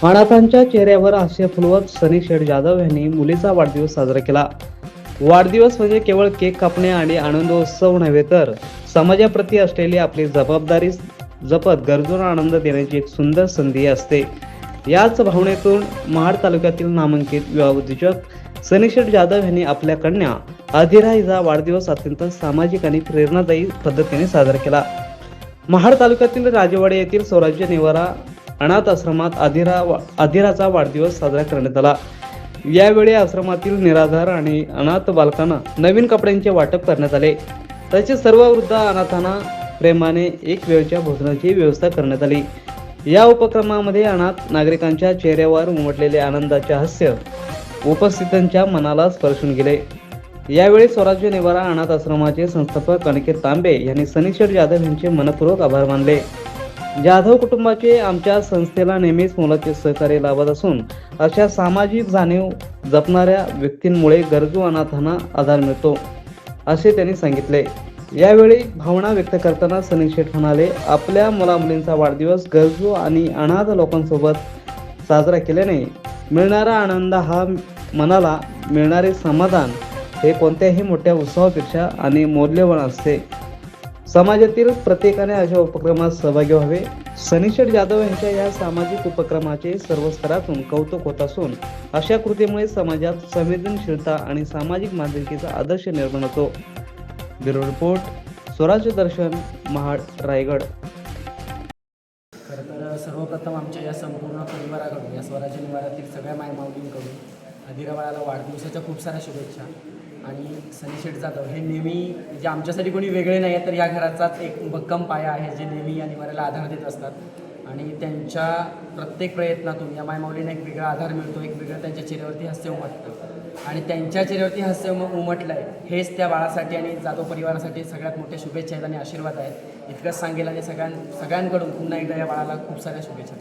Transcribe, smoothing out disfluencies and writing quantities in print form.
अनाथांच्या चेहऱ्यावर हास्य फुलवत सनी शेठ जाधव यांनी मुलीचा वाढदिवस साजरा केला। वाढदिवस म्हणजे केवळ केक कापणे आणि आनंदोत्सव नव्हे, तर समाजाप्रती असलेली आपली जबाबदारी जपत गरजूंना आनंद देण्याची एक सुंदर संधी असते। याच भावनेतून महाड तालुक्यातील नामांकित विवाह उद्योजक सनी शेठ जाधव यांनी आपल्या कन्या अधिरा हिचा वाढदिवस अत्यंत सामाजिक आणि प्रेरणादायी पद्धतीने साजरा केला। महाड तालुक्यातील राजेवाडी येथील स्वराज्य निवारा अनाथ आश्रमात अधिराचा वाढदिवस साजरा करण्यात आला। यावेळी आश्रमातील निराधार आणि अनाथ बालकांना नवीन कपड्यांचे वाटप करण्यात आले। तसेच सर्व वृद्ध अनाथांना प्रेमाने एक वेळच्या भोजनाची व्यवस्था करण्यात आली। या उपक्रमामध्ये अनाथ नागरिकांच्या चेहऱ्यावर उमटलेले आनंदाचे हास्य उपस्थितांच्या मनाला स्पर्शून गेले। यावेळी स्वराज्य निवारा अनाथ आश्रमाचे संस्थापक अनिकेत तांबे यांनी सनी शेठ जाधव यांचे मनपूर्वक आभार मानले। जाधव कुटुंबाचे आमच्या संस्थेला नेहमीच मोलाचे सहकार्य लाभत असून अशा सामाजिक जाणीव जपणाऱ्या व्यक्तींमुळे गरजू अनाथांना आधार मिळतो, असे त्यांनी सांगितले। यावेळी भावना व्यक्त करताना सनी शेठ म्हणाले, आपल्या मुलामुलींचा वाढदिवस गरजू आणि अनाथ लोकांसोबत साजरा केल्याने मिळणारा आनंद हा मनाला मिळणारे समाधान हे कोणत्याही मोठ्या उत्सवापेक्षा आणि मौल्यवान असते। समाजातील प्रत्येकाने अशा उपक्रमात सहभागी व्हावे। सनी शेठ जाधव यांच्या या सामाजिक उपक्रमाचे सर्व स्तरातून कौतुक होत असून अशा कृतीमुळे समाजात संवेदनशीलता आणि सामाजिक मानसिकतेचा आदर्श निर्माण होतो। ब्युरो रिपोर्ट, स्वराज्य दर्शन, महाड, रायगड। खरं तर सर्वप्रथम आमच्या या संपूर्ण परिवाराकडून, या स्वराज्य निवारातील सगळ्या मायमाऊलींकडून अधिरा बाळाला वाढदिवसाच्या खूप साऱ्या शुभेच्छा। आणि सनी शेठ जाधव हे नेहमी म्हणजे आमच्यासाठी कोणी वेगळे नाही आहे, तर या घराचाच एक भक्कम पाया आहे, जे नेहमी या निवाऱ्याला आधार देत असतात। आणि त्यांच्या प्रत्येक प्रयत्नातून या मायमाऊलींना एक वेगळा आधार मिळतो, एक वेगळं त्यांच्या चेहऱ्यावरती हास्य उमटतं। आणि त्यांच्या चेहऱ्यावरती हास्य उमटलं आहे हेच त्या बाळासाठी आणि जाधव परिवारासाठी सगळ्यात मोठ्या शुभेच्छा आहेत आणि आशीर्वाद आहेत। इतकंच सांगेल आणि सगळ्यांकडून पुन्हा एकदा या बाळाला खूप साऱ्या शुभेच्छा।